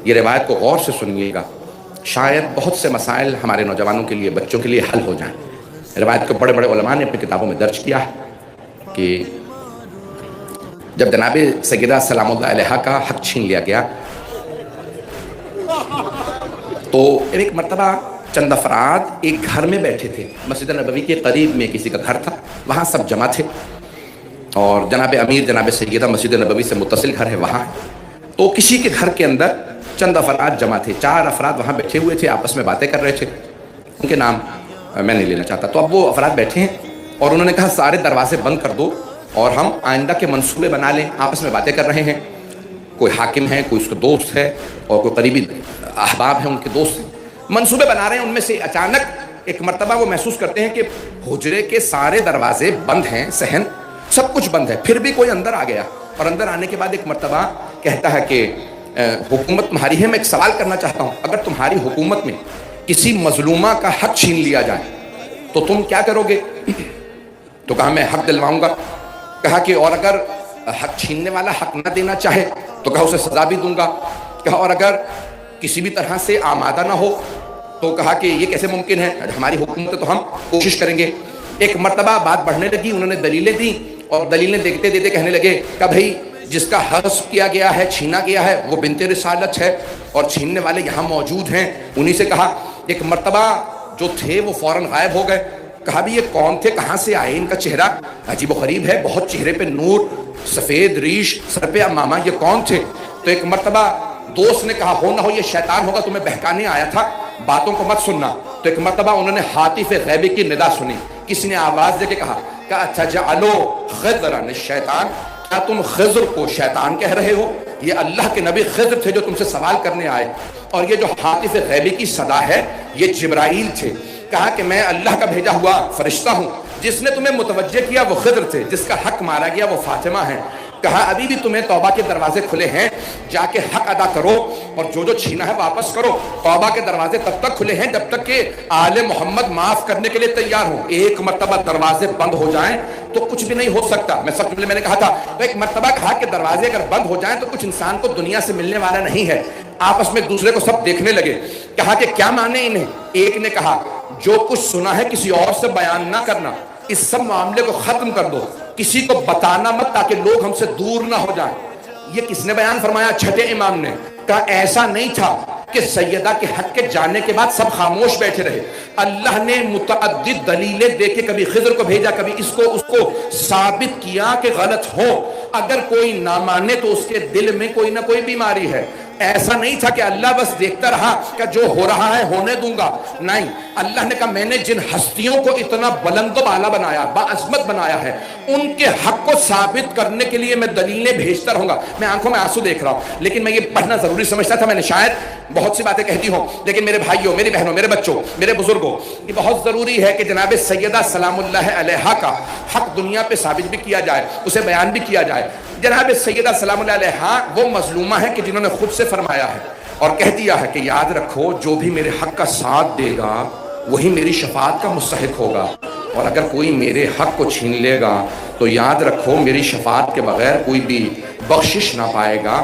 یہ روایت کو غور سے سنیے گا، شاید بہت سے مسائل ہمارے نوجوانوں کے لیے، بچوں کے لیے حل ہو جائیں۔ روایت کو بڑے بڑے علماء نے اپنی کتابوں میں درج کیا ہے کہ جب جناب سیدہ سلام اللہ علیہا کا حق چھین لیا گیا تو ایک مرتبہ چند افراد ایک گھر میں بیٹھے تھے، مسجد نبوی کے قریب میں کسی کا گھر تھا، وہاں سب جمع تھے، اور جناب امیر جناب سیدہ مسجد نبوی سے متصل گھر ہے وہاں، تو کسی کے گھر کے اندر چند افراد جمع تھے، 4 افراد وہاں بیٹھے ہوئے تھے، آپس میں باتیں کر رہے تھے، ان کے نام میں نہیں لینا چاہتا۔ تو اب وہ افراد بیٹھے ہیں اور انہوں نے کہا سارے دروازے بند کر دو اور ہم آئندہ کے منصوبے بنا لیں، آپس میں باتیں کر رہے ہیں، کوئی حاکم ہے، کوئی اس کا دوست ہے اور کوئی قریبی احباب ہیں ان کے دوست ہیں، منصوبے بنا رہے ہیں۔ ان میں سے اچانک ایک مرتبہ وہ محسوس کرتے ہیں کہ حجرے کے سارے دروازے بند ہیں، صحن سب کچھ بند ہے، پھر بھی کوئی اندر آ گیا، اور اندر آنے کے بعد ایک مرتبہ کہتا ہے کہ حکومت تمہاری ہے، میں ایک سوال کرنا چاہتا ہوں، اگر تمہاری حکومت میں کسی مظلومہ کا حق چھین لیا جائے تو تم کیا کرو گے؟ تو کہا میں حق دلواؤں گا۔ کہا کہ اور اگر حق چھیننے والا حق نہ دینا چاہے تو کہا اسے سزا بھی دوں گا۔ کہا اور اگر کسی بھی طرح سے آمادہ نہ ہو تو کہا کہ یہ کیسے ممکن ہے، ہماری حکومت ہے تو ہم کوشش کریں گے۔ ایک مرتبہ بات بڑھنے لگی، انہوں نے دلیلیں دی اور دلیلیں دیکھتے دیکھتے کہنے لگے کہ بھائی جس کا حذف کیا گیا ہے، چھینا گیا ہے، وہ بنت رسالت ہے اور چھیننے والے یہاں موجود ہیں۔ انہی سے کہا ایک مرتبہ جو تھے وہ فوراً غائب ہو گئے۔ کہا بھی یہ کون تھے، کہاں سے آئے، ان کا چہرہ عجیب و غریب ہے، بہت چہرے پہ نور، سفید ریش، سر پہ امامہ، یہ کون تھے؟ تو ایک مرتبہ دوست نے کہا ہو نہ ہو یہ شیطان ہوگا، تمہیں بہکانے آیا تھا، باتوں کو مت سننا۔ تو ایک مرتبہ انہوں نے ہاتف غیبی کی ندا سنی، کسی نے آواز دے کے کہا کہ اتجعلوا خضرا الشیطان، کیا تم خضر کو شیطان کہہ رہے ہو؟ یہ اللہ کے نبی خضر تھے جو تم سے سوال کرنے آئے، اور یہ جو ہاتف غیبی کی صدا ہے یہ جبرائیل تھے۔ کہا کہ میں اللہ کا بھیجا ہوا فرشتہ ہوں، جس نے تمہیں متوجہ کیا وہ خضر تھے، جس کا حق مارا گیا وہ فاطمہ ہے۔ کہا ابھی بھی تمہیں توبہ کے دروازے کھلے ہیں، جا کے حق ادا کرو اور جو جو چھینا ہے واپس کرو۔ توبہ کے دروازے تب تک کھلے ہیں جب تک کہ آل محمد معاف کرنے کے لیے تیار ہوں۔ ایک مرتبہ دروازے بند ہو جائیں تو کچھ بھی نہیں ہو سکتا۔ میں سب میں نے کہا تھا تو ایک مرتبہ کہا کہ دروازے اگر بند ہو جائیں تو کچھ انسان کو دنیا سے ملنے والا نہیں ہے۔ آپس میں ایک دوسرے کو سب دیکھنے لگے، کہا کہ کیا مانے انہیں؟ ایک نے کہا جو کچھ سنا ہے کسی اور سے بیان نہ کرنا، اس سب معاملے کو ختم کر دو، کسی کو بتانا مت تاکہ لوگ ہم سے دور نہ ہو جائیں۔ یہ کس نے بیان فرمایا؟ چھٹے امام نے۔ کہا ایسا نہیں تھا کہ سیدہ کے حق کے جانے کے بعد سب خاموش بیٹھے رہے، اللہ نے متعدد دلیلیں دے کے کبھی خضر کو بھیجا، کبھی اس کو ثابت کیا کہ غلط ہو۔ اگر کوئی نہ مانے تو اس کے دل میں کوئی نہ کوئی بیماری ہے۔ ایسا نہیں تھا کہ اللہ بس دیکھتا رہا کہ جو ہو رہا ہے ہونے دوں گا، نہیں، اللہ نے کہا میں نے جن ہستیوں کو اتنا بلند و بالا بنایا، باعظمت بنایا ہے، ان کے حق کو ثابت کرنے کے لیے میں دلیلیں بھیجتا رہوں گا۔ میں آنکھوں میں آنسو دیکھ رہا ہوں، لیکن میں یہ پڑھنا ضروری سمجھتا تھا، میں نے شاید بہت سی باتیں کہتی ہوں، لیکن میرے بھائیوں، میری بہنوں، میرے بچوں، میرے بزرگوں، یہ بہت ضروری ہے کہ جناب سیدہ سلام اللہ علیہا کا حق دنیا پہ ثابت بھی کیا جائے، اسے بیان بھی کیا جائے۔ جناب سیدہ سلام اللہ علیہا وہ مظلومہ ہے کہ جنہوں نے خود سے فرمایا ہے اور کہہ دیا ہے کہ یاد رکھو جو بھی میرے حق کا ساتھ دے گا وہی میری شفاعت کا مستحق ہوگا، اور اگر کوئی میرے حق کو چھین لے گا تو یاد رکھو میری شفاعت کے بغیر کوئی بھی بخشش نہ پائے گا۔